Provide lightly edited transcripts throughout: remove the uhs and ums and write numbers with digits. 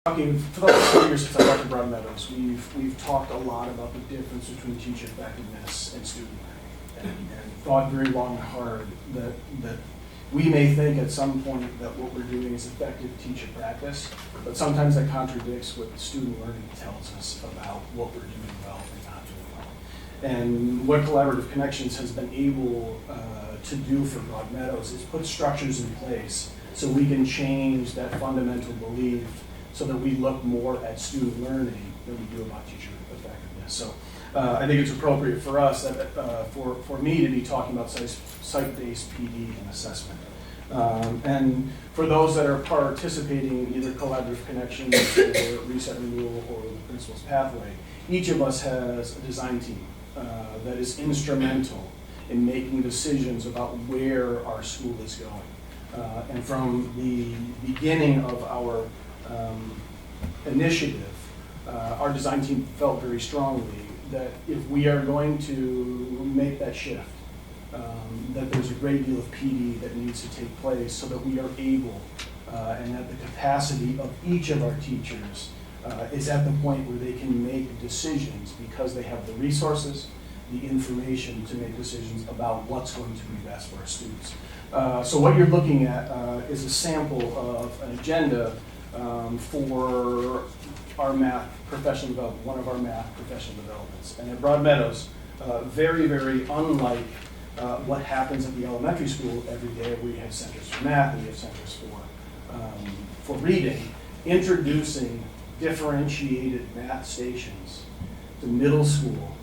talking for the last 4 years since I worked at Broadmeadows, we've talked a lot about the difference between teacher effectiveness and student learning, and thought very long and hard that we may think at some point that what we're doing is effective teacher practice, but sometimes that contradicts what student learning tells us about what we're doing well and not doing well. And what Collaborative Connections has been able to do for Broadmeadows is put structures in place so we can change that fundamental belief so that we look more at student learning than we do about teacher effectiveness. So I think it's appropriate for us, for me to be talking about site-based PD and assessment. And for those that are participating in either Collaborative Connections or Reset Renewal or the Principal's Pathway, each of us has a design team that is instrumental in making decisions about where our school is going. And from the beginning of our initiative, our design team felt very strongly that if we are going to make that shift, that there's a great deal of PD that needs to take place so that we are able, and that the capacity of each of our teachers is at the point where they can make decisions because they have the resources, the information to make decisions about what's going to be best for our students. So what you're looking at is a sample of an agenda for our math professional development, one of our math professional developments. And at Broadmeadows, very, very unlike what happens at the elementary school every day, where you have centers for math and you have centers for reading, introducing differentiated math stations to middle school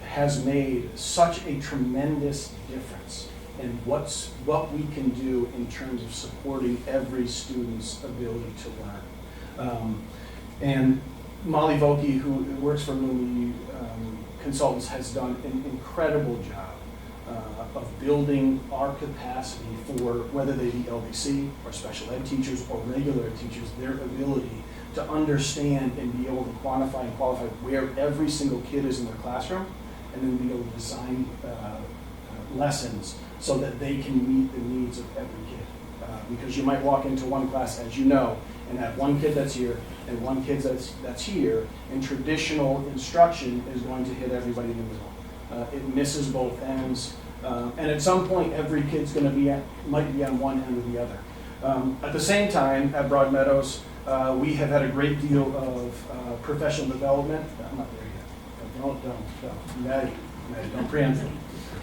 has made such a tremendous difference in what we can do in terms of supporting every student's ability to learn. And Molly Vokey, who works for Lumi Consultants, has done an incredible job of building our capacity for, whether they be LBC or special ed teachers or regular teachers, their ability to understand and be able to quantify and qualify where every single kid is in their classroom, and then be able to design lessons so that they can meet the needs of every kid. Because you might walk into one class, as you know, and have one kid that's here and one kid that's here, and traditional instruction is going to hit everybody in the middle. It misses both ends, and at some point every kid's going to might be on one end or the other. At the same time, at Broadmeadows, we have had a great deal of professional development. I'm not there yet. Don't, Maddie, don't preempt me.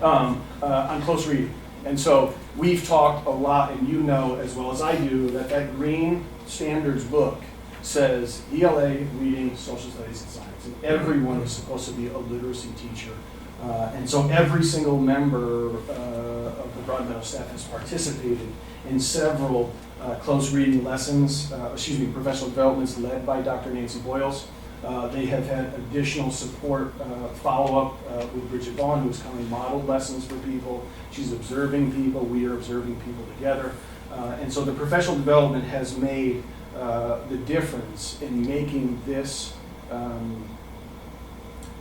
On close reading. And so we've talked a lot, and you know as well as I do, that green standards book says ELA, reading, social studies, and science. And everyone is supposed to be a literacy teacher. And so every single member of the Broadmeadows staff has participated in several close reading lessons, professional developments led by Dr. Nancy Boyles. They have had additional support, follow-up with Bridget Vaughn, who's coming modeled lessons for people. She's observing people. We are observing people together. And so the professional development has made the difference in making this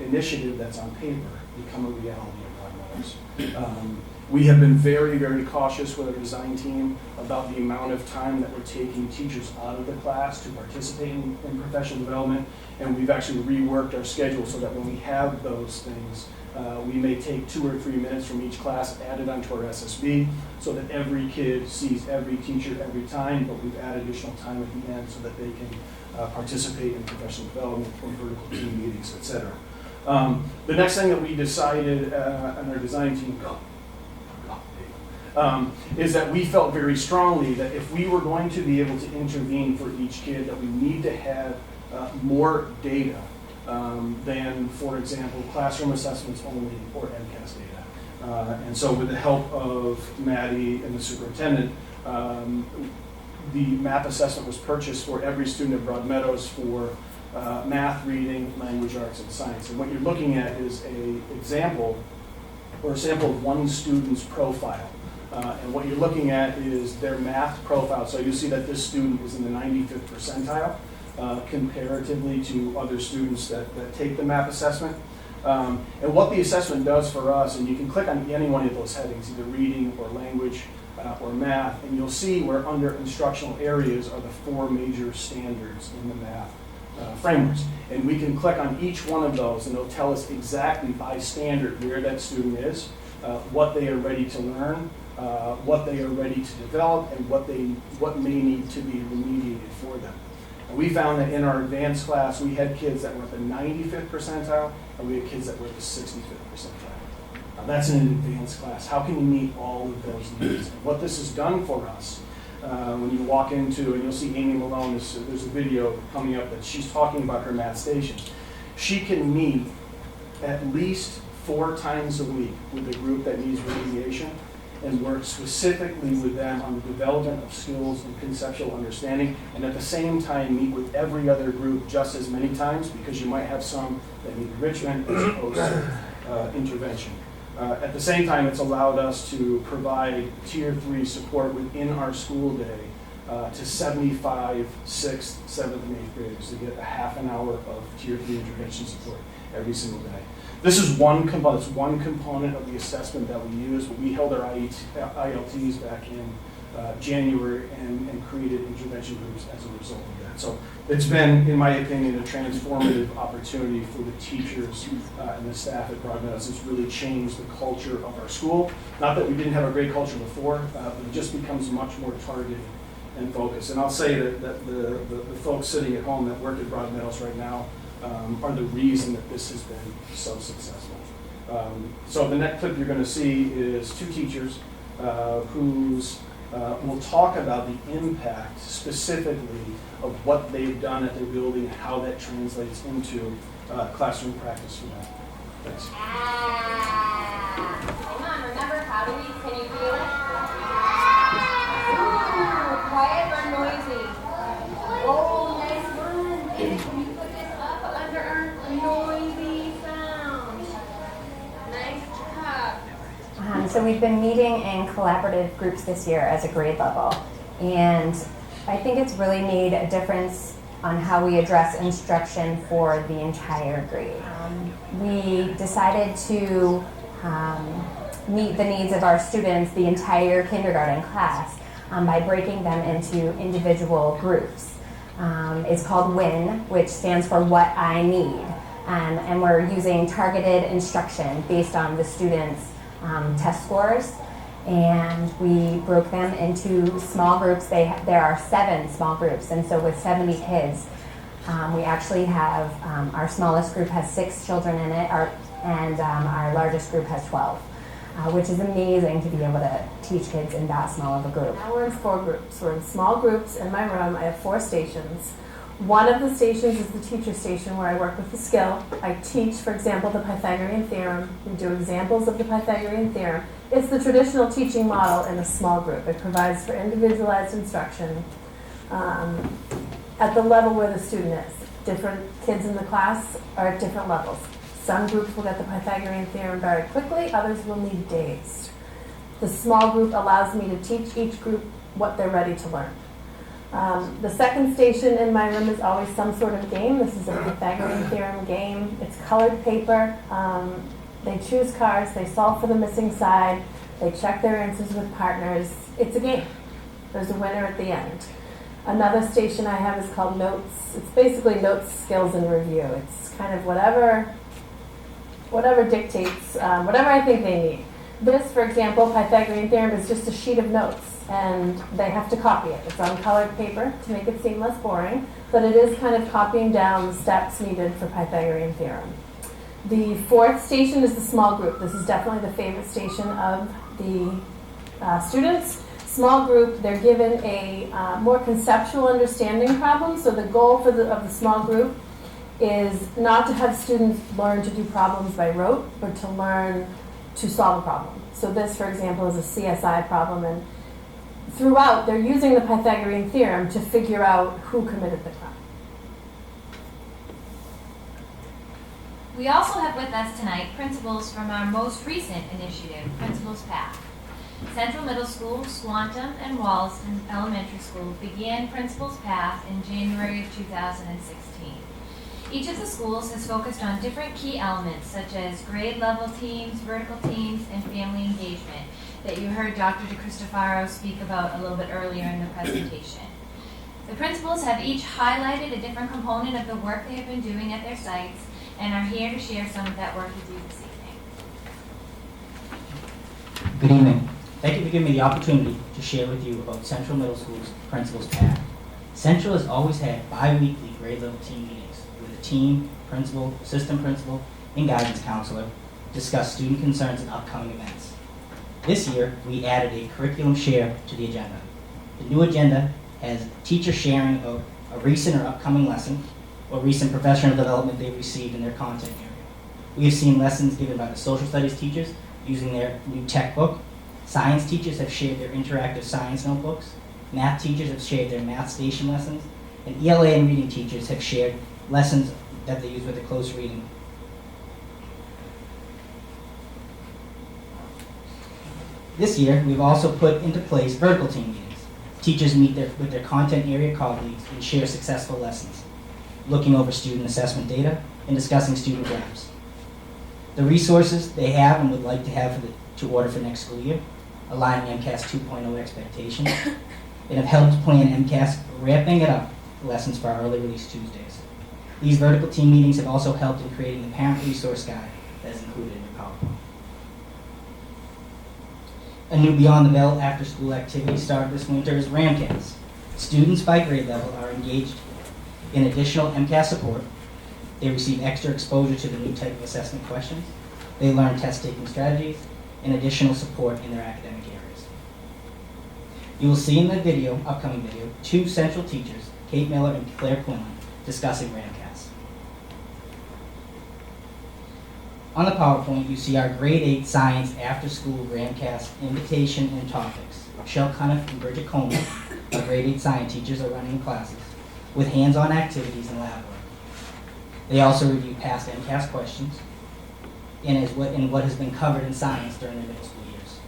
initiative that's on paper become a reality at Broadmeadows. We have been very, very cautious with our design team about the amount of time that we're taking teachers out of the class to participate in professional development, and we've actually reworked our schedule so that when we have those things, we may take 2 or 3 minutes from each class added onto our SSB so that every kid sees every teacher every time, but we've added additional time at the end so that they can participate in professional development or vertical team meetings, etc. The next thing that we decided on our design team is that we felt very strongly that if we were going to be able to intervene for each kid, that we need to have more data than, for example, classroom assessments only or MCAS data. And so with the help of Maddie and the superintendent, the MAP assessment was purchased for every student at Broadmeadows for math, reading, language arts, and science. And what you're looking at is an example or a sample of one student's profile. And what you're looking at is their math profile. So you see that this student is in the 95th percentile comparatively to other students that take the MAP assessment. And what the assessment does for us, and you can click on any one of those headings, either reading or language, or math, and you'll see where under instructional areas are the 4 major standards in the math frameworks. And we can click on each one of those, and it'll tell us exactly by standard where that student is, what they are ready to learn, what they are ready to develop, and what may need to be remediated for them. And we found that in our advanced class, we had kids that were at the 95th percentile, and we had kids that were at the 65th percentile. That's in an advanced class. How can you meet all of those needs? And what this has done for us, when you walk into, and you'll see Amy Malone, there's a video coming up that she's talking about her math stations. She can meet at least 4 times a week with a group that needs remediation and work specifically with them on the development of skills and conceptual understanding, and at the same time meet with every other group just as many times, because you might have some that need enrichment as opposed to intervention. At the same time, it's allowed us to provide Tier 3 support within our school day to 75 6th, 7th, and 8th graders to get a half an hour of Tier 3 intervention support every single day. This is one component of the assessment that we use, but we held our ILTs back in January and created intervention groups as a result of that. So it's been, in my opinion, a transformative opportunity for the teachers and the staff at Broadmeadows. It's really changed the culture of our school. Not that we didn't have a great culture before, but it just becomes much more targeted and focused. And I'll say that the folks sitting at home that work at Broadmeadows right now are the reason that this has been so successful. So the next clip you're going to see is 2 teachers whose will talk about the impact specifically of what they've done at their building and how that translates into classroom practice for them. Thanks. Hang on, remember, how do we, can you feel it? Ooh, quiet or noisy? Oh, nice one. And can you put this up under our noisy sound? Nice job. So we've been meeting in collaborative groups this year as a grade level, and I think it's really made a difference on how we address instruction for the entire grade. We decided to meet the needs of our students, the entire kindergarten class, by breaking them into individual groups. It's called WIN, which stands for What I Need, and we're using targeted instruction based on the students' test scores, and we broke them into small groups. There are 7 small groups, and so with 70 kids, we actually have, our smallest group has 6 children in it, and our largest group has 12, which is amazing to be able to teach kids in that small of a group. Now we're in 4 groups. We're in small groups in my room. I have 4 stations. One of the stations is the teacher station, where I work with the skill. I teach, for example, the Pythagorean theorem. We do examples of the Pythagorean theorem. It's the traditional teaching model in a small group. It provides for individualized instruction at the level where the student is. Different kids in the class are at different levels. Some groups will get the Pythagorean theorem very quickly, others will need days. The small group allows me to teach each group what they're ready to learn. The second station in my room is always some sort of game. This is a Pythagorean theorem game. It's colored paper. They choose cards, they solve for the missing side, they check their answers with partners. It's a game. There's a winner at the end. Another station I have is called Notes. It's basically notes, skills, and review. It's kind of whatever dictates, whatever I think they need. This, for example, Pythagorean theorem is just a sheet of notes, and they have to copy it. It's on colored paper to make it seem less boring, but it is kind of copying down the steps needed for Pythagorean theorem. The 4th station is the small group. This is definitely the favorite station of the students. Small group, they're given a more conceptual understanding problem. So the goal of the small group is not to have students learn to do problems by rote, but to learn to solve a problem. So this, for example, is a CSI problem, and throughout they're using the Pythagorean theorem to figure out who committed the crime. We also have with us tonight principals from our most recent initiative, Principals Path. Central Middle School, Squantum, and Wallaston Elementary School began Principals Path in January of 2016. Each of the schools has focused on different key elements such as grade level teams, vertical teams, and family engagement that you heard Dr. DeCristofaro speak about a little bit earlier in the presentation. The principals have each highlighted a different component of the work they have been doing at their sites and are here to share some of that work with you this evening. Good evening. Thank you for giving me the opportunity to share with you about Central Middle School's Principals Path. Central has always had bi-weekly grade level team meetings with the team, principal, assistant principal, and guidance counselor to discuss student concerns and upcoming events. This year, we added a curriculum share to the agenda. The new agenda has teachers sharing a recent or upcoming lesson or recent professional development they received in their content area. We have seen lessons given by the social studies teachers using their new tech book. Science teachers have shared their interactive science notebooks. Math teachers have shared their math station lessons. And ELA and reading teachers have shared lessons that they use with the close reading. This year, we've also put into place vertical team meetings. Teachers meet with their content area colleagues and share successful lessons, looking over student assessment data and discussing student gaps. The resources they have and would like to have to order for next school year, aligning MCAS 2.0 expectations, and have helped plan MCAS ramping it up lessons for our early release Tuesdays. These vertical team meetings have also helped in creating the parent resource guide that is included in your PowerPoint. A new Beyond the Bell after school activity started this winter is RAMCAS. Students by grade level are engaged in additional MCAS support. They receive extra exposure to the new type of assessment questions. They learn test-taking strategies and additional support in their academic areas. You will see in the video, upcoming video, two central teachers, Kate Miller and Claire Quinlan, discussing RAMCAS. On the PowerPoint, you see our grade 8 science after-school RAMCAS invitation and topics. Michelle Cunniff and Bridget Coleman, our grade 8 science teachers, are running classes with hands-on activities and lab work. They also review past MCAS questions and what has been covered in science during their middle school years.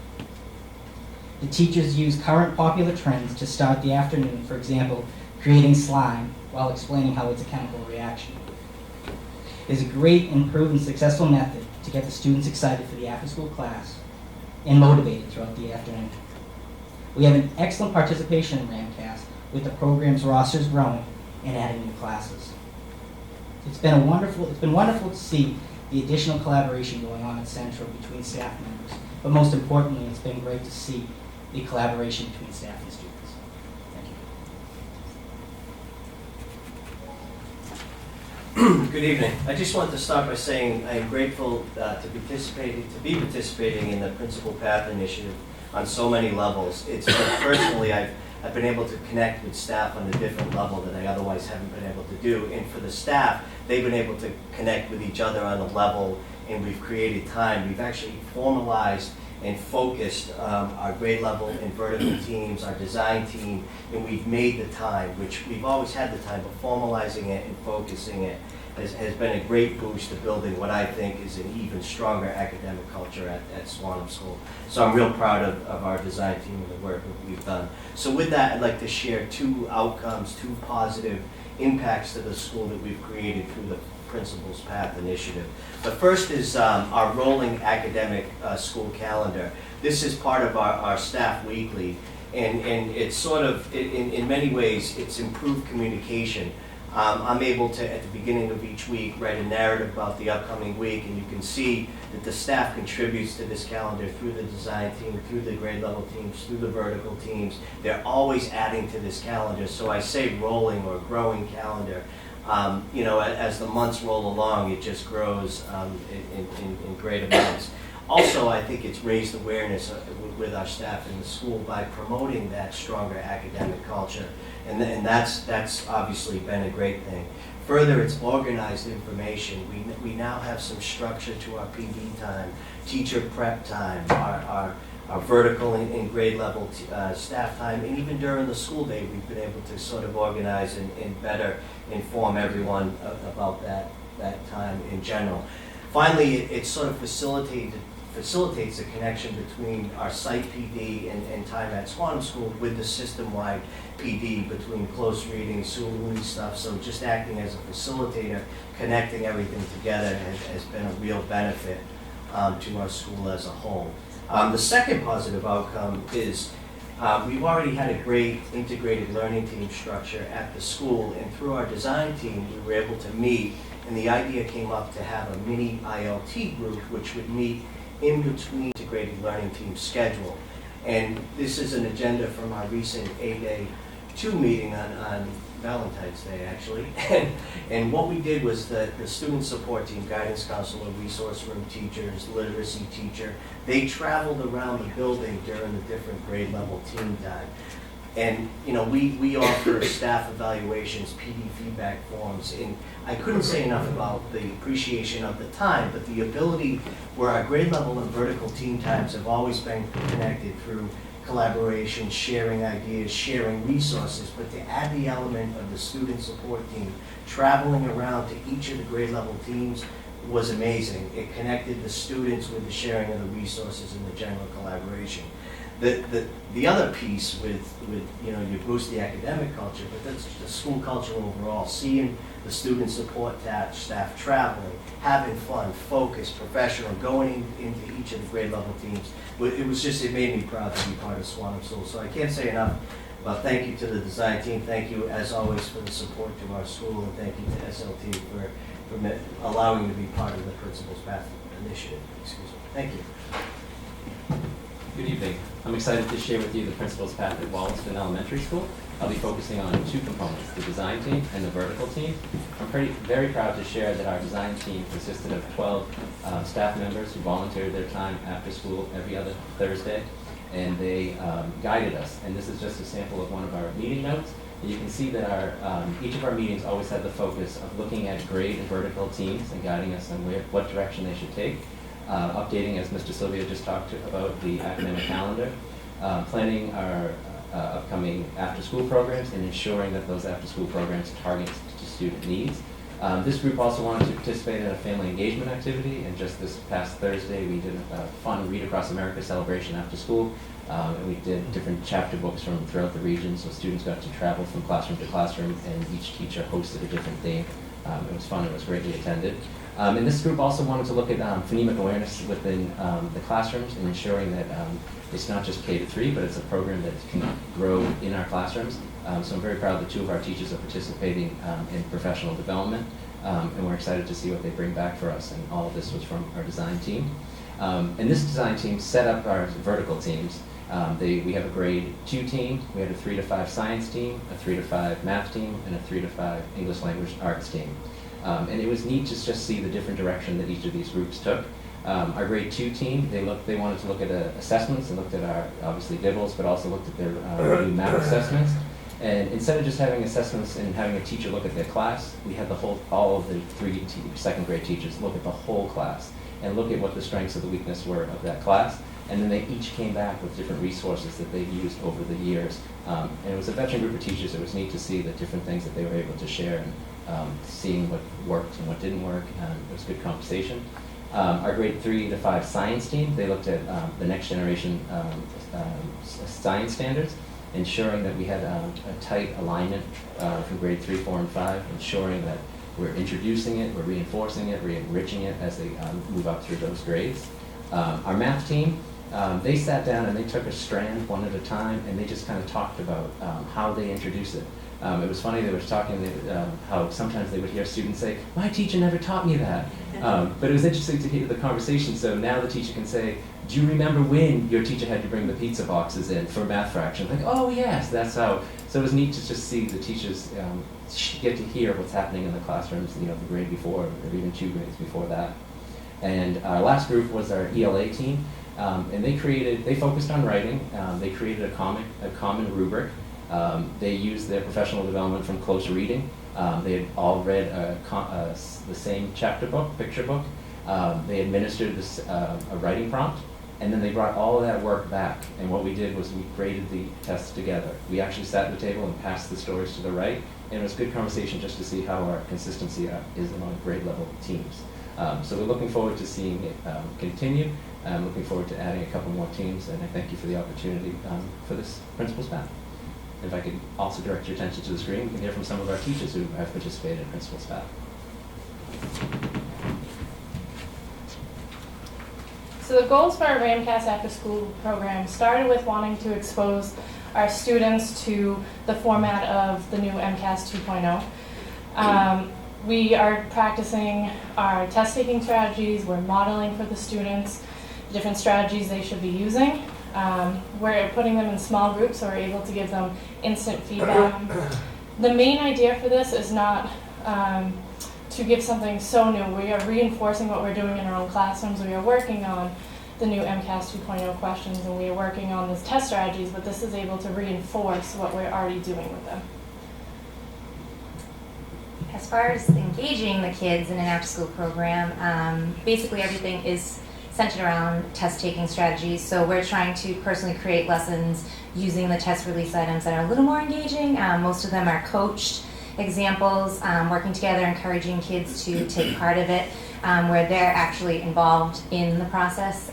The teachers use current popular trends to start the afternoon, for example, creating slime while explaining how it's a chemical reaction. It is a great and proven successful method to get the students excited for the after-school class and motivated throughout the afternoon. We have an excellent participation in RAMCAS with the program's rosters growing and adding new classes. It's been wonderful to see the additional collaboration going on at Central between staff members, but most importantly, it's been great to see the collaboration between staff and students. Thank you. Good evening. I just wanted to start by saying I am grateful to be participating in the Principal Path Initiative on so many levels. It's personally, I've been able to connect with staff on a different level that I otherwise haven't been able to do. And for the staff, they've been able to connect with each other on a level, and we've created time. We've actually formalized and focused our grade level and vertical teams, our design team, and we've made the time, which we've always had the time, but formalizing it and focusing it has been a great boost to building what I think is an even stronger academic culture at Swanham School. So I'm real proud of our design team and the work that we've done. So with that, I'd like to share two outcomes, two positive impacts to the school that we've created through the Principal's Path Initiative. The first is our rolling academic school calendar. This is part of our staff weekly, and it's sort of, in many ways, it's improved communication. I'm able to, at the beginning of each week, write a narrative about the upcoming week, and you can see that the staff contributes to this calendar through the design team, through the grade level teams, through the vertical teams. They're always adding to this calendar, so I say rolling or growing calendar. As the months roll along, it just grows in great amounts. Also, I think it's raised awareness with our staff in the school by promoting that stronger academic culture, and that's obviously been a great thing. Further, it's organized information. We now have some structure to our PD time, teacher prep time, our vertical and grade level staff time, and even during the school day, we've been able to sort of organize and better inform everyone about that time in general. Finally, it sort of facilitates the connection between our site PD and time at Swanham School with the system-wide PD between close reading, Sulawesi stuff. So just acting as a facilitator, connecting everything together has been a real benefit to our school as a whole. The second positive outcome is we've already had a great integrated learning team structure at the school, and through our design team, we were able to meet, and the idea came up to have a mini ILT group which would meet in between integrated learning team schedule. And this is an agenda from our recent 8A 2 meeting on Valentine's Day, actually. And what we did was the student support team, guidance counselor, resource room teachers, literacy teacher, they traveled around the building during the different grade level team time. And we offer staff evaluations, PD feedback forms, and I couldn't say enough about the appreciation of the time, but the ability where our grade level and vertical team times have always been connected through collaboration, sharing ideas, sharing resources, but to add the element of the student support team traveling around to each of the grade level teams was amazing. It connected the students with the sharing of the resources and the general collaboration. The other piece with you boost the academic culture, but that's the school culture overall, seeing the student support staff traveling, having fun, focused, professional, going into each of the grade level teams. It made me proud to be part of Swanham School. So I can't say enough about thank you to the design team, thank you as always for the support to our school, and thank you to SLT for allowing me to be part of the Principal's Path initiative. Excuse me. Thank you. Good evening. I'm excited to share with you the Principal's Path at Wollaston Elementary School. I'll be focusing on two components, the design team and the vertical team. I'm very proud to share that our design team consisted of 12 staff members who volunteered their time after school every other Thursday, and they guided us. And this is just a sample of one of our meeting notes. You can see that each of our meetings always had the focus of looking at grade and vertical teams and guiding us on what direction they should take. Updating, as Mr. Sylvia just talked about, the academic calendar, planning our upcoming after-school programs, and ensuring that those after-school programs target to student needs. This group also wanted to participate in a family engagement activity, and just this past Thursday we did a fun Read Across America celebration after school, and we did different chapter books from throughout the region, so students got to travel from classroom to classroom, and each teacher hosted a different theme. It was fun, it was greatly attended. And this group also wanted to look at phonemic awareness within the classrooms, and ensuring that it's not just K-3, but it's a program that can grow in our classrooms. So I'm very proud that two of our teachers are participating in professional development, and we're excited to see what they bring back for us. And all of this was from our design team. And this design team set up our vertical teams. We have a grade 2 team, we had a 3 to 5 science team, a 3 to 5 math team, and a 3 to 5 English language arts team. And it was neat to just see the different direction that each of these groups took. Our grade 2 team, they wanted to look at assessments and looked at our, obviously, DIBELS, but also looked at their new map assessments. And instead of just having assessments and having a teacher look at their class, we had all of the second grade teachers look at the whole class and look at what the strengths and the weaknesses were of that class. And then they each came back with different resources that they've used over the years. And it was a veteran group of teachers. It was neat to see the different things that they were able to share, and seeing what worked and what didn't work. It was good conversation. Our grade 3 to 5 science team, they looked at the next generation science standards, ensuring that we had a tight alignment from grade 3, 4, and 5, ensuring that we're introducing it, we're reinforcing it, we're enriching it as they move up through those grades. Our math team, they sat down and they took a strand one at a time, and they just kind of talked about how they introduce it. It was funny, they were talking how sometimes they would hear students say, "My teacher never taught me that." But it was interesting to hear the conversation. So now the teacher can say, "Do you remember when your teacher had to bring the pizza boxes in for math fraction?" Like, "Oh yes, that's how." So it was neat to just see the teachers get to hear what's happening in the classrooms, the grade before, or even 2 grades before that. And our last group was our ELA team, and they focused on writing. They created a common rubric. They used their professional development from close reading. They had all read the same chapter book, picture book. They administered a writing prompt, and then they brought all of that work back. And what we did was we graded the tests together. We actually sat at the table and passed the stories to the right, and it was good conversation just to see how our consistency is among grade level teams. So we're looking forward to seeing it continue. I'm looking forward to adding a couple more teams, and I thank you for the opportunity for this Principal's Path. If I could also direct your attention to the screen, we can hear from some of our teachers who have participated in Principal's Path. So the goals for our Ramcast after school program started with wanting to expose our students to the format of the new MCAS 2.0. We are practicing our test taking strategies, we're modeling for the students the different strategies they should be using. We're putting them in small groups so we're able to give them instant feedback. The main idea for this is not to give something so new. We are reinforcing what we're doing in our own classrooms. We are working on the new MCAS 2.0 questions and we are working on these test strategies, but this is able to reinforce what we're already doing with them. As far as engaging the kids in an after-school program, basically everything is centered around test-taking strategies. So we're trying to personally create lessons using the test release items that are a little more engaging. Most of them are coached examples, working together, encouraging kids to take part of it, where they're actually involved in the process.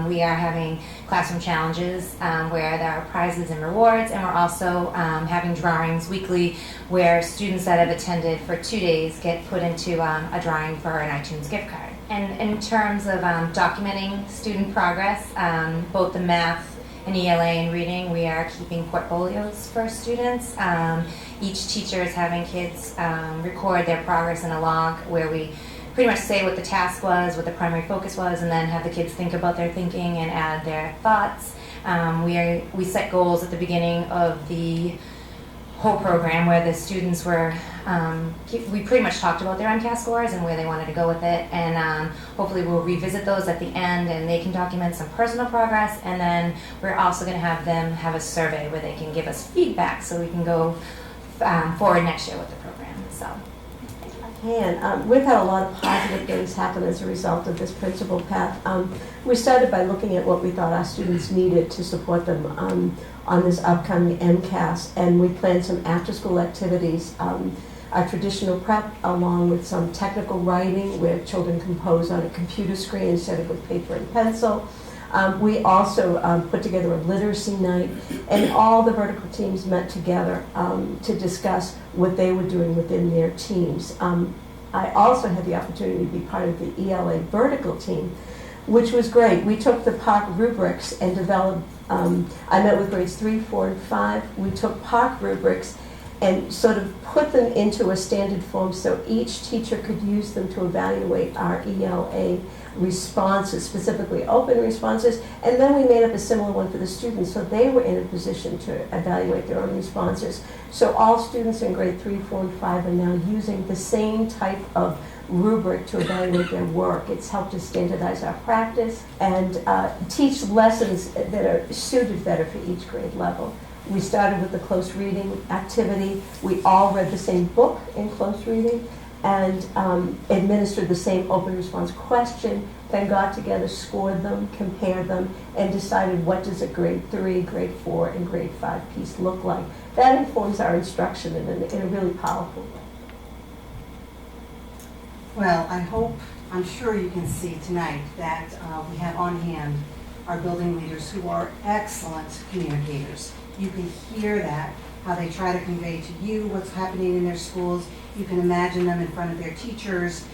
We are having classroom challenges where there are prizes and rewards, and we're also having drawings weekly where students that have attended for 2 days get put into a drawing for an iTunes gift card. And in terms of documenting student progress, both the math and ELA and reading, we are keeping portfolios for students. Each teacher is having kids record their progress in a log where we pretty much say what the task was, what the primary focus was, and then have the kids think about their thinking and add their thoughts. We set goals at the beginning of the whole program where the students were, we pretty much talked about their MCAS scores and where they wanted to go with it, and hopefully we'll revisit those at the end and they can document some personal progress, and then we're also going to have them have a survey where they can give us feedback so we can go forward next year with the program. So. And we've had a lot of positive things happen as a result of this principal path. We started by looking at what we thought our students needed to support them on this upcoming MCAS, and we planned some after-school activities, our traditional prep along with some technical writing where children compose on a computer screen instead of with paper and pencil. We also put together a literacy night, and all the vertical teams met together to discuss what they were doing within their teams. I also had the opportunity to be part of the ELA vertical team, which was great. We took the PARC rubrics and developed, I met with grades 3, 4, and 5. We took PARC rubrics and sort of put them into a standard form so each teacher could use them to evaluate our ELA responses, specifically open responses, and then we made up a similar one for the students so they were in a position to evaluate their own responses. So all students in grade 3, 4, and 5 are now using the same type of rubric to evaluate their work. It's helped us standardize our practice and teach lessons that are suited better for each grade level. We started with the close reading activity. We all read the same book in close reading and administered the same open response question, then got together, scored them, compared them, and decided what does a grade 3, grade 4, and grade 5 piece look like. That informs our instruction in a really powerful way. Well, I'm sure you can see tonight that we have on hand our building leaders who are excellent communicators. You can hear that, how they try to convey to you what's happening in their schools. You can imagine them in front of their teachers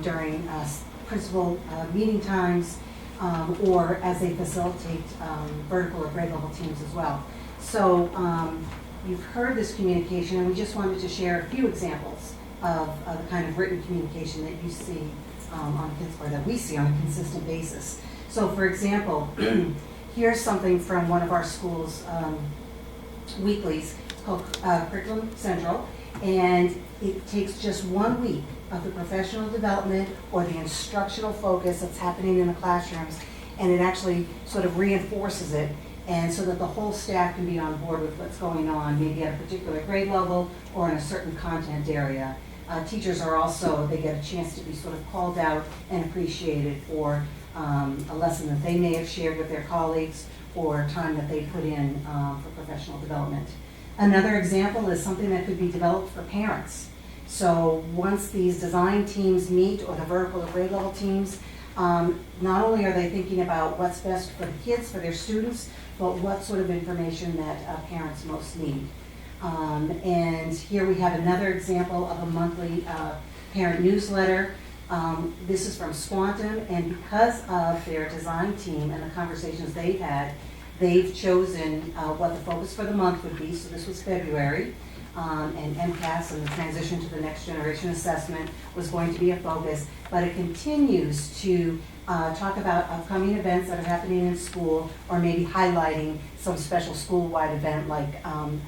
during principal meeting times or as they facilitate vertical or grade level teams as well. So you've heard this communication, and we just wanted to share a few examples of the kind of written communication that you see or that we see on a consistent basis. So for example, here's something from one of our schools' weeklies. It's called Curriculum Central, and it takes just 1 week of the professional development or the instructional focus that's happening in the classrooms, and it actually sort of reinforces it, and so that the whole staff can be on board with what's going on, maybe at a particular grade level or in a certain content area. Teachers are also, they get a chance to be sort of called out and appreciated for a lesson that they may have shared with their colleagues or time that they put in for professional development. Another example is something that could be developed for parents. So once these design teams meet, or the vertical or grade level teams, not only are they thinking about what's best for the kids, for their students, but what sort of information that parents most need. And here we have another example of a monthly parent newsletter This is from Squantum, and because of their design team and the conversations they've had, they've chosen what the focus for the month would be. So this was February, and MCAS and the transition to the next generation assessment was going to be a focus, but it continues to talk about upcoming events that are happening in school, or maybe highlighting some special school-wide event like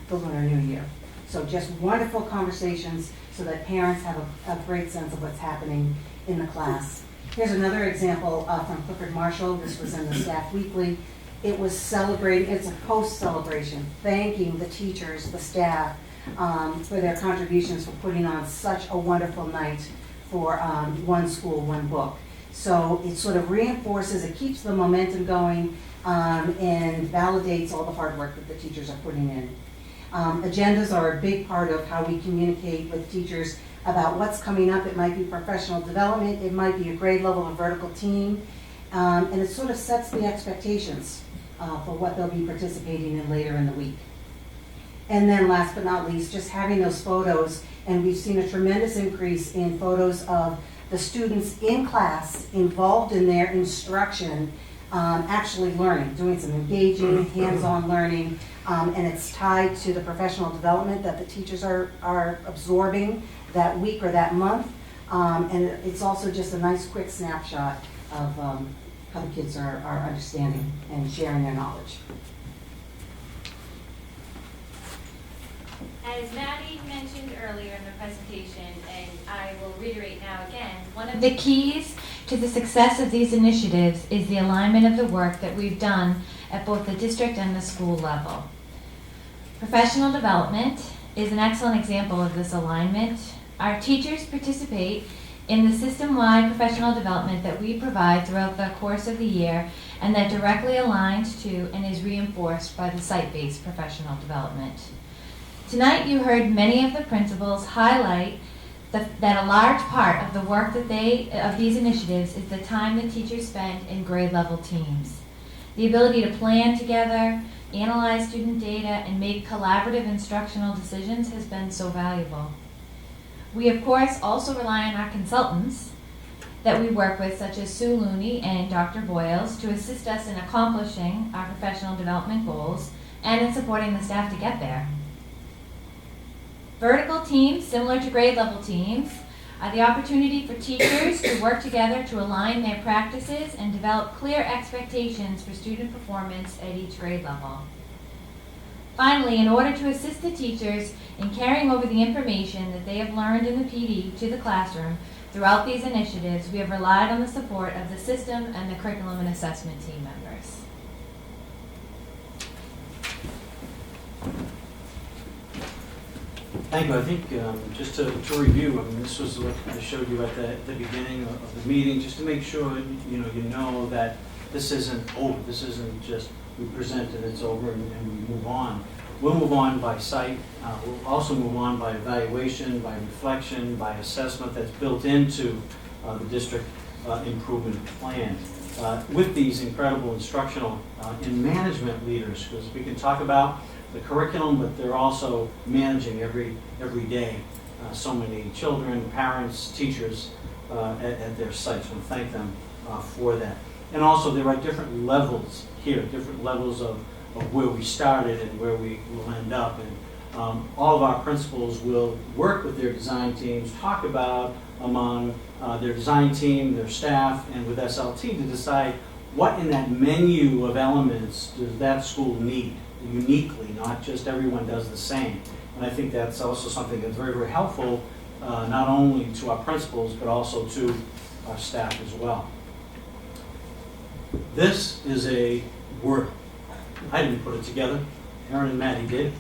the Lunar New Year. So just wonderful conversations so that parents have a great sense of what's happening in the class. Here's another example from Clifford Marshall. This was in the Staff Weekly. It was celebrating, it's a post-celebration, thanking the teachers, the staff, for their contributions for putting on such a wonderful night for One School, One Book. So it sort of reinforces, it keeps the momentum going, and validates all the hard work that the teachers are putting in. Agendas are a big part of how we communicate with teachers about what's coming up. It might be professional development, it might be a grade level and vertical team, and it sort of sets the expectations for what they'll be participating in later in the week. And then last but not least, just having those photos, and we've seen a tremendous increase in photos of the students in class involved in their instruction, actually learning, doing some engaging, hands-on learning, and it's tied to the professional development that the teachers are absorbing that week or that month, and it's also just a nice quick snapshot of how the kids are understanding and sharing their knowledge. As Maddie mentioned earlier in the presentation, and I will reiterate now again, one of the keys to the success of these initiatives is the alignment of the work that we've done at both the district and the school level. Professional development is an excellent example of this alignment. Our teachers participate in the system-wide professional development that we provide throughout the course of the year, and that directly aligns to and is reinforced by the site-based professional development. Tonight you heard many of the principals highlight that a large part of the work of these initiatives is the time the teachers spend in grade level teams. The ability to plan together, analyze student data, and make collaborative instructional decisions has been so valuable. We of course also rely on our consultants that we work with, such as Sue Looney and Dr. Boyles, to assist us in accomplishing our professional development goals and in supporting the staff to get there. Vertical teams, similar to grade level teams, are the opportunity for teachers to work together to align their practices and develop clear expectations for student performance at each grade level. Finally, in order to assist the teachers in carrying over the information that they have learned in the PD to the classroom throughout these initiatives, we have relied on the support of the system and the curriculum and assessment team members. Thank you. I think just to review, I mean, this was what I showed you at the beginning of the meeting, just to make sure you know that this isn't over. This isn't just we present and it's over and we move on. We'll move on by site. We'll also move on by evaluation, by reflection, by assessment that's built into the district improvement plan. With these incredible instructional and management leaders, because we can talk about the curriculum, but they're also managing every day so many children, parents, teachers at their sites. We thank them for that. And also there are different levels here, different levels of where we started and where we will end up. And all of our principals will work with their design teams, talk about among their design team, their staff, and with SLT to decide what in that menu of elements does that school need uniquely, not just everyone does the same. And I think that's also something that's very, very helpful, not only to our principals, but also to our staff as well. This is a word. I didn't put it together. Aaron and Maddie did.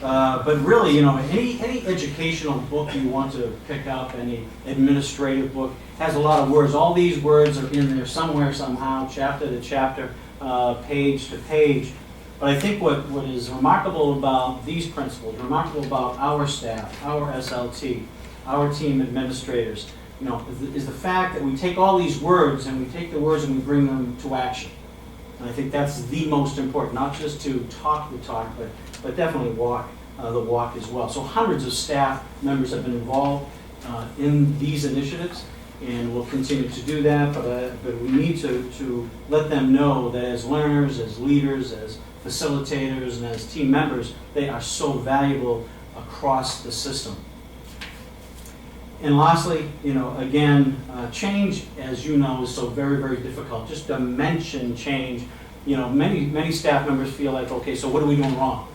But really, any educational book you want to pick up, any administrative book, has a lot of words. All these words are in there somewhere, somehow, chapter to chapter, page to page. But I think what is remarkable about these principals, remarkable about our staff, our SLT, our team administrators, is the fact that we take all these words and we take the words and we bring them to action. And I think that's the most important, not just to talk the talk, but definitely walk the walk as well. So hundreds of staff members have been involved in these initiatives, and we'll continue to do that, but we need to let them know that as learners, as leaders, as facilitators, and as team members, they are so valuable across the system. And lastly, again, change, as you know, is so very, very difficult. Just to mention change, many staff members feel like, okay, so what are we doing wrong?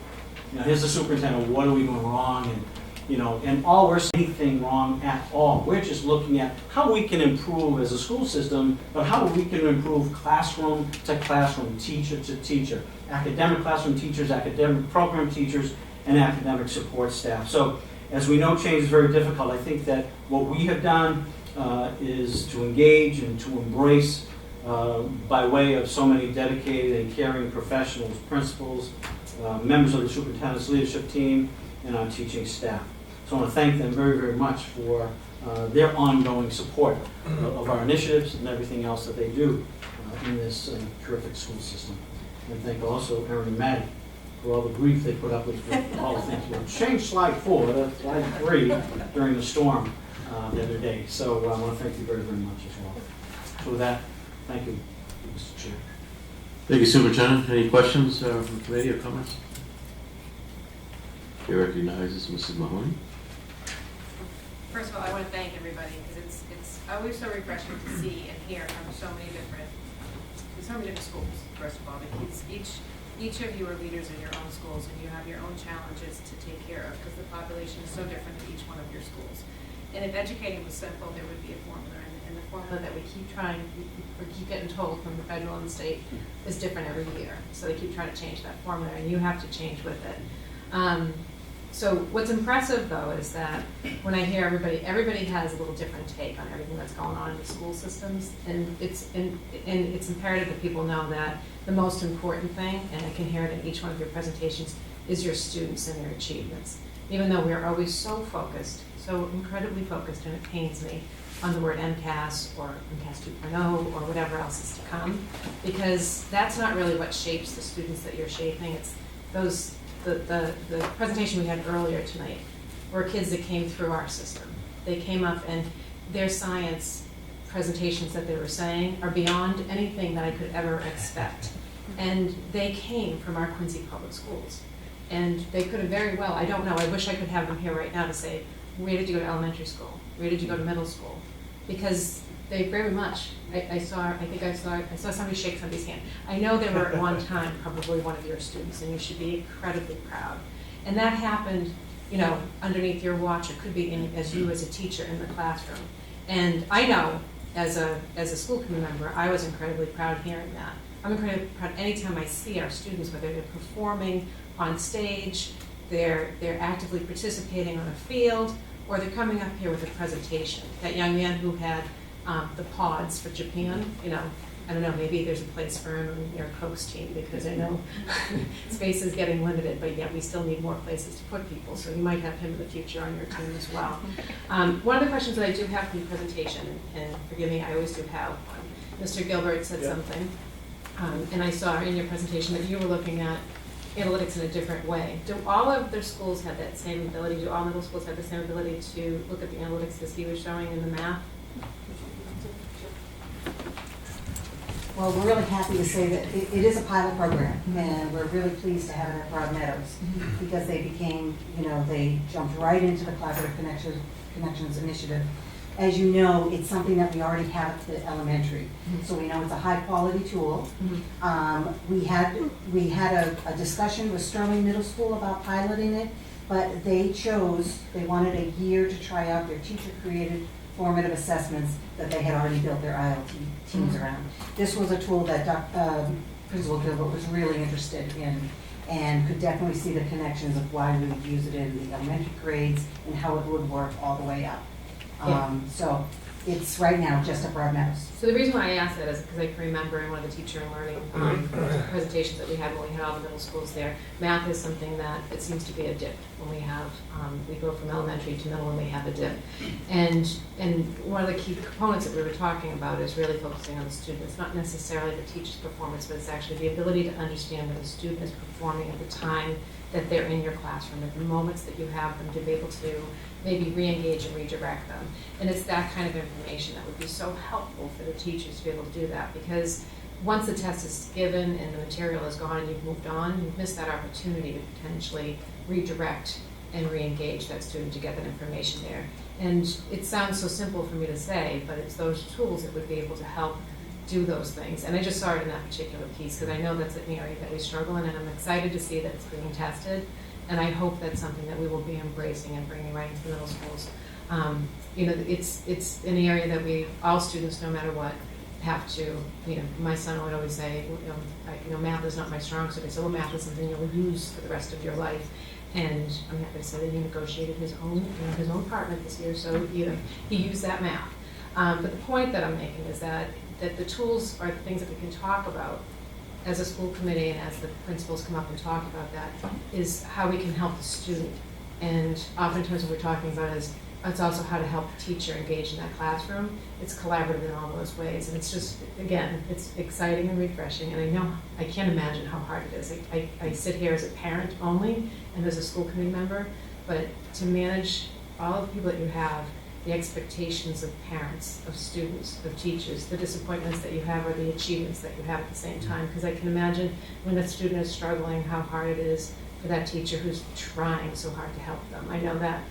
Here's the superintendent, what are we doing wrong? And all we're saying anything wrong at all. We're just looking at how we can improve as a school system, but how we can improve classroom to classroom, teacher to teacher, academic classroom teachers, academic program teachers, and academic support staff. So as we know, change is very difficult. I think that what we have done is to engage and to embrace by way of so many dedicated and caring professionals, principals, members of the superintendent's leadership team, and our teaching staff. So I want to thank them very, very much for their ongoing support of our initiatives and everything else that they do in this terrific school system. And thank also Erin and Maddie for all the grief they put up with for all the things. We'll change slide 4 to slide 3 during the storm the other day. So I want to thank you very, very much as well. So with that, thank you, Mr. Chair. Thank you, Superintendent. Any questions from the committee or comments? Chair recognizes Mrs. Mahoney. First of all, I want to thank everybody because it's always so refreshing to see and hear from so many different schools. First of all, because each of you are leaders in your own schools and you have your own challenges to take care of because the population is so different in each one of your schools. And if educating was simple, there would be a formula, and the formula that we keep getting told from the federal and state is different every year. So they keep trying to change that formula, and you have to change with it. So what's impressive, though, is that when I hear everybody has a little different take on everything that's going on in the school systems, and it's imperative that people know that the most important thing, and I can hear it in each one of your presentations, is your students and their achievements. Even though we are always so focused, so incredibly focused, and it pains me, on the word MCAS or MCAS 2.0 or whatever else is to come, because that's not really what shapes the students that you're shaping. It's those. The presentation we had earlier tonight were kids that came through our system. They came up and their science presentations that they were saying are beyond anything that I could ever expect. And they came from our Quincy public schools. And they could have very well, I don't know, I wish I could have them here right now to say, where did you go to elementary school? Where did you go to middle school? Because they very much, I saw somebody shake somebody's hand. I know they were at one time probably one of your students, and you should be incredibly proud. And that happened, underneath your watch. It could be as you as a teacher in the classroom. And I know, as a school committee member, I was incredibly proud hearing that. I'm incredibly proud anytime I see our students, whether they're performing on stage, they're actively participating on a field, or they're coming up here with a presentation. That young man who had the pods for Japan, I don't know, maybe there's a place for him in your Coke's team, because I know space is getting limited, but yet we still need more places to put people, so you might have him in the future on your team as well. One of the questions that I do have from the presentation, and forgive me, I always do have one. Mr. Gilbert said something, and I saw in your presentation that you were looking at analytics in a different way. Do all of their schools have that same ability? Do all middle schools have the same ability to look at the analytics as he was showing in the math? Well, we're really happy to say that it is a pilot program, and we're really pleased to have it at Broad Meadows because they became, they jumped right into the Collaborative Connections Initiative. As you know, it's something that we already have at the elementary, so we know it's a high-quality tool. We had a discussion with Sterling Middle School about piloting it, but they wanted a year to try out their teacher-created formative assessments that they had already built their ILT teams around. This was a tool that Principal Gilbert was really interested in and could definitely see the connections of why we would use it in the elementary grades and how it would work all the way up. So it's right now just at Broad Meadows. So the reason why I asked that is because I can remember in one of the teacher and learning presentations that we had when we had all the middle schools there, math is something that it seems to be a dip when we have, we go from elementary to middle and we have a dip. And one of the key components that we were talking about is really focusing on the student. It's not necessarily the teacher's performance, but it's actually the ability to understand where the student is performing at the time that they're in your classroom, at the moments that you have them, to be able to maybe re-engage and redirect them. And it's that kind of information that would be so helpful for the teachers to be able to do that, because once the test is given and the material is gone and you've moved on, you've missed that opportunity to potentially redirect and re-engage that student to get that information there. And it sounds so simple for me to say, but it's those tools that would be able to help do those things. And I just saw it in that particular piece, because I know that's an area that we struggle in, and I'm excited to see that it's being tested. And I hope that's something that we will be embracing and bringing right into the middle schools. You know, it's an area that we, all students, no matter what, have to, you know, my son would always say, math is not my strong suit. I said, well, math is something you'll use for the rest of your life. And I'm happy to say that he negotiated his own apartment this year, so he used that math. But the point that I'm making is that the tools are the things that we can talk about as a school committee, and as the principals come up and talk about that, is how we can help the student. And oftentimes what we're talking about is it's also how to help the teacher engage in that classroom. It's collaborative in all those ways, and it's just, again, it's exciting and refreshing. And I can't imagine how hard it is. I sit here as a parent only and as a school committee member, but to manage all of the people that you have, the expectations of parents, of students, of teachers, the disappointments that you have, or the achievements that you have at the same time. Because I can imagine when a student is struggling, how hard it is for that teacher who's trying so hard to help them. I know that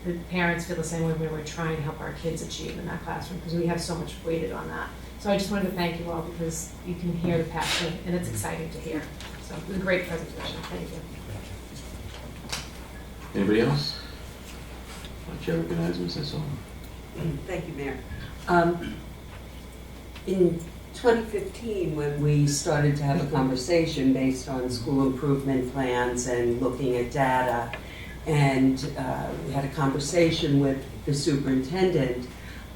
the parents feel the same way when we're trying to help our kids achieve in that classroom, because we have so much weighted on that. So I just wanted to thank you all, because you can hear the passion, and it's exciting to hear. So it was a great presentation. Thank you. Anybody else? Chair recognizes Ms. Sullivan. Thank you, Mayor. In 2015, when we started to have a conversation based on school improvement plans and looking at data, and we had a conversation with the superintendent,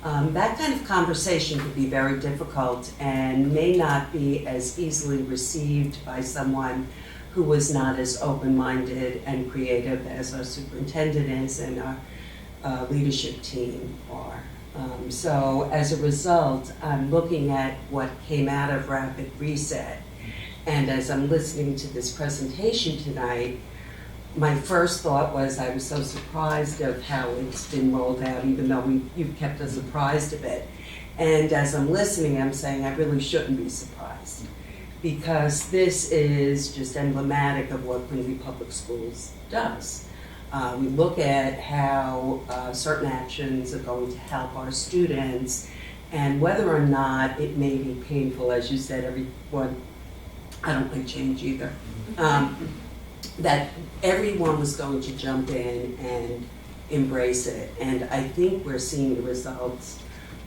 that kind of conversation could be very difficult and may not be as easily received by someone who was not as open-minded and creative as our superintendent is and our leadership team are. So as a result, I'm looking at what came out of Rapid Reset, and as I'm listening to this presentation tonight, my first thought was I was so surprised of how it's been rolled out, even though you've kept us apprised of it. And as I'm listening, I'm saying I really shouldn't be surprised, because this is just emblematic of what Quincy Public Schools does. We look at how certain actions are going to help our students, and whether or not it may be painful, as you said, everyone, I don't like change either, that everyone was going to jump in and embrace it. And I think we're seeing the results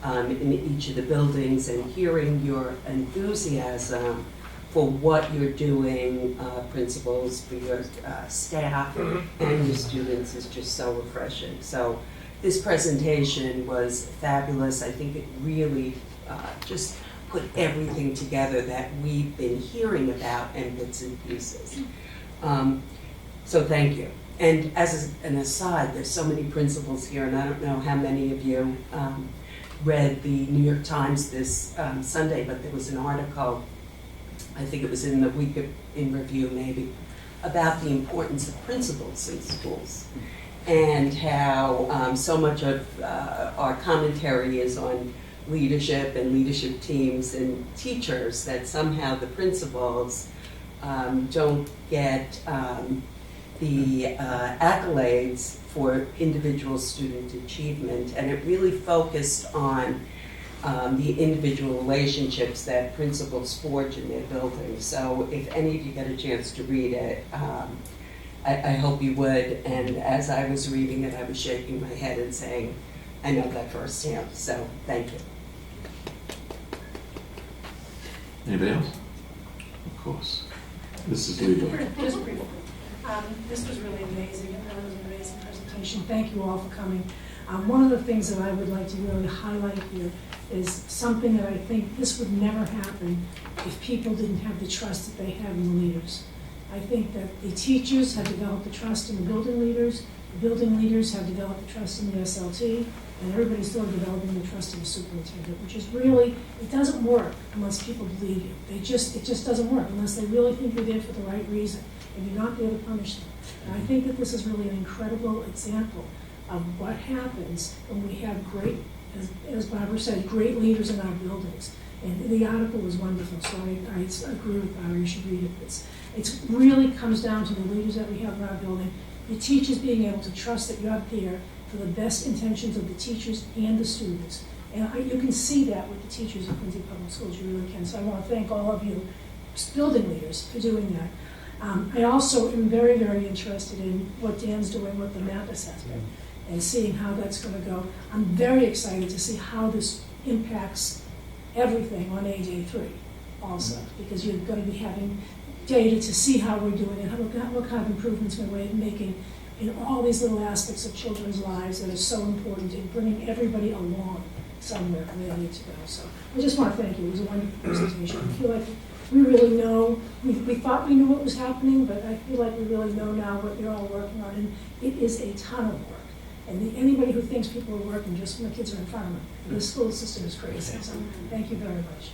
in each of the buildings, and hearing your enthusiasm for what you're doing, principals, for your staff and your students, is just so refreshing. So this presentation was fabulous. I think it really just put everything together that we've been hearing about in bits and pieces. So thank you. And as an aside, there's so many principals here, and I don't know how many of you read the New York Times this Sunday, but there was an article, I think it was in the Week in Review maybe, about the importance of principals in schools, and how so much of our commentary is on leadership and leadership teams and teachers, that somehow the principals don't get the accolades for individual student achievement. And it really focused on the individual relationships that principals forge in their buildings. So if any of you get a chance to read it, I hope you would. And as I was reading it, I was shaking my head and saying, I know that firsthand. So thank you. Anybody else? Of course. This is legal. Just briefly. This was really amazing. It really was an amazing presentation. Thank you all for coming. One of the things that I would like to really highlight here is something that I think this would never happen if people didn't have the trust that they have in the leaders. I think that the teachers have developed the trust in the building leaders have developed the trust in the SLT, and everybody's still developing the trust in the superintendent, which is really, it doesn't work unless people believe you. It just doesn't work unless they really think you're there for the right reason. and you're not there to punish them. And I think that this is really an incredible example of what happens when we have great, as Barbara said, great leaders in our buildings. And the article was wonderful, so I agree with Barbara, you should read it. It really comes down to the leaders that we have in our building, the teachers being able to trust that you're there for the best intentions of the teachers and the students. And you can see that with the teachers of Quincy Public Schools, you really can. So I want to thank all of you building leaders for doing that. I also am very, very interested in what Dan's doing with the map assessment and seeing how that's going to go. I'm very excited to see how this impacts everything on AJ3 also, because you're going to be having data to see how we're doing and what kind of improvements we're making in all these little aspects of children's lives that are so important in bringing everybody along somewhere where they need to go. So I just want to thank you. It was a wonderful presentation. I feel like we really know, we thought we knew what was happening, but I feel like we really know now what you're all working on, and it is a ton of work. And anybody who thinks people are working just when the kids are in front of them, the school system is crazy. So thank you very much.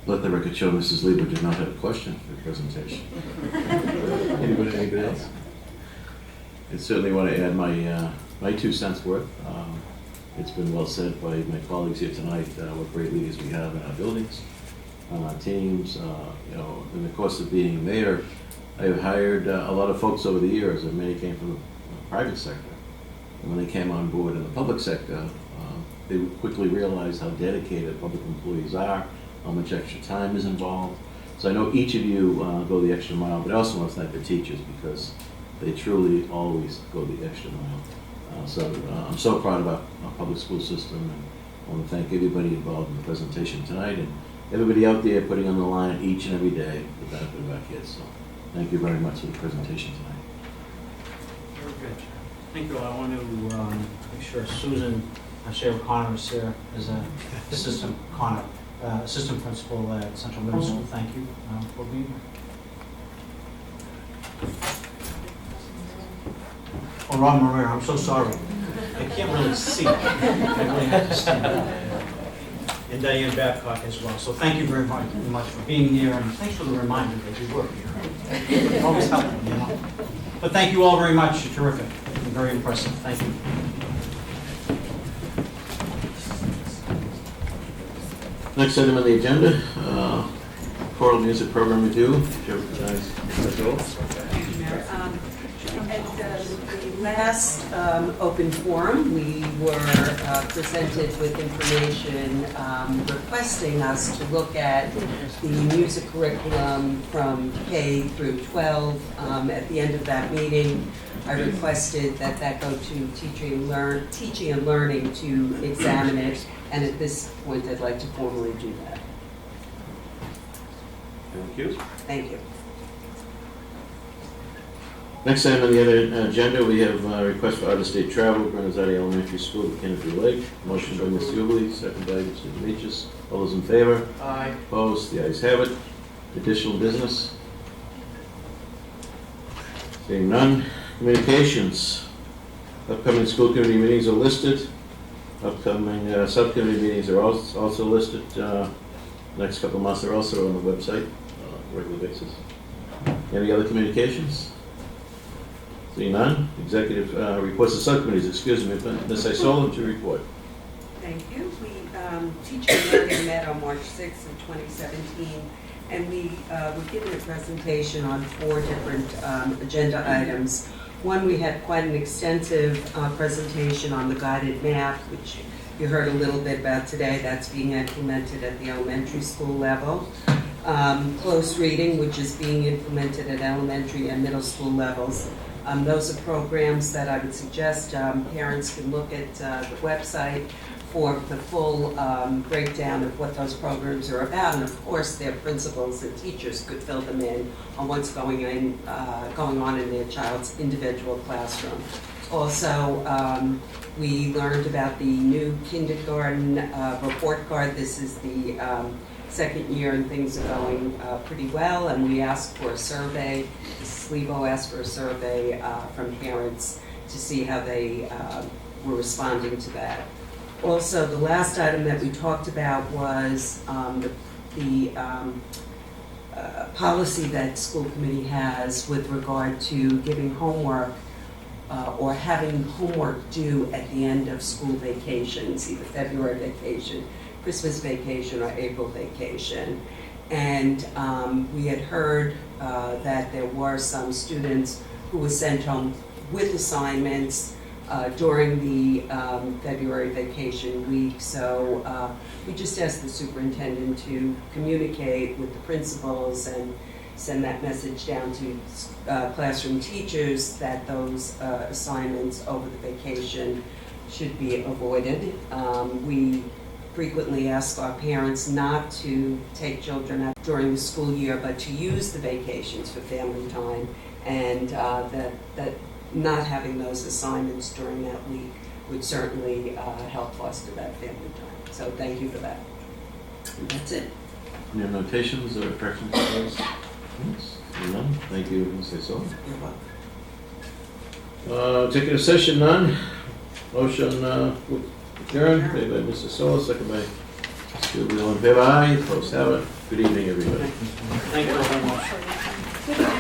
Let the record show Mrs. Lieber did not have a question for the presentation. Anybody else? I certainly want to add my 2 cents worth. It's been well said by my colleagues here tonight what great leaders we have in our buildings, on our teams. You know, in the course of being mayor, I've hired a lot of folks over the years, and many came from the private sector. And when they came on board in the public sector, they quickly realized how dedicated public employees are, how much extra time is involved. So I know each of you go the extra mile, but I also want to thank the teachers because they truly always go the extra mile. So I'm so proud of our public school system, and I want to thank everybody involved in the presentation tonight and everybody out there putting on the line each and every day for the benefit of our kids. So thank you very much for the presentation tonight. Very good. Thank you all. I want to make sure Susan Shea O'Connor is here as an assistant principal at Central Middle School. Thank you for being here. Oh, Ron Moreira, I'm so sorry. I can't really see. I really have to stand up. And Diane Babcock as well. So thank you very much for being here, and thanks for the reminder that you work here. Always helpful, you know. But thank you all very much. You're terrific. You're very impressive. Thank you. Next item on the agenda, choral music program review. Chair recognizes Ms. Joel. At the last open forum, we were presented with information requesting us to look at the music curriculum from K through 12. At the end of that meeting, I requested that go to teaching and learning to examine it, and at this point, I'd like to formally do that. Thank you. Thank you. Next item on the agenda, we have a request for out-of-state travel, Granazati Elementary School to Canopy Lake. Motion by Ms. Hubley, second by Mr. Demetrius. All those in favor? Aye. Opposed? The ayes have it. Additional business? Seeing none. Communications. Upcoming school committee meetings are listed. Upcoming subcommittee meetings are also listed. Next couple of months are also on the website on a regular basis. Any other communications? Seeing none. Executive reports of subcommittees. Excuse me, Ms. Isola, to report. Thank you. We Teaching and Learning met on March 6th of 2017, and we were given a presentation on 4 different agenda items. One, we had quite an extensive presentation on the guided map, which you heard a little bit about today. That's being implemented at the elementary school level. Close reading, which is being implemented at elementary and middle school levels. Those are programs that I would suggest parents can look at the website for the full breakdown of what those programs are about. And of course, their principals and teachers could fill them in on what's going on in their child's individual classroom. Also, we learned about the new kindergarten report card. This is the second year, and things are going pretty well, and we asked for a survey. SLEVO asked for a survey from parents to see how they were responding to that. Also, the last item that we talked about was the policy that school committee has with regard to giving homework or having homework due at the end of school vacations, either February vacation, Christmas vacation, or April vacation. And we had heard that there were some students who were sent home with assignments during the February vacation week. So we just asked the superintendent to communicate with the principals and send that message down to classroom teachers that those assignments over the vacation should be avoided. We frequently ask our parents not to take children out during the school year, but to use the vacations for family time, and that not having those assignments during that week would certainly help foster that family time. So thank you for that. And that's it. Any notations or corrections? None? Thank you, Ms. Isola. You're welcome. Executive session, none. Motion adjourned, made by Mr. Solis, second by Mr. Wheeler. In favor, aye. Opposed, have it. Good evening, everybody. Thank you very much.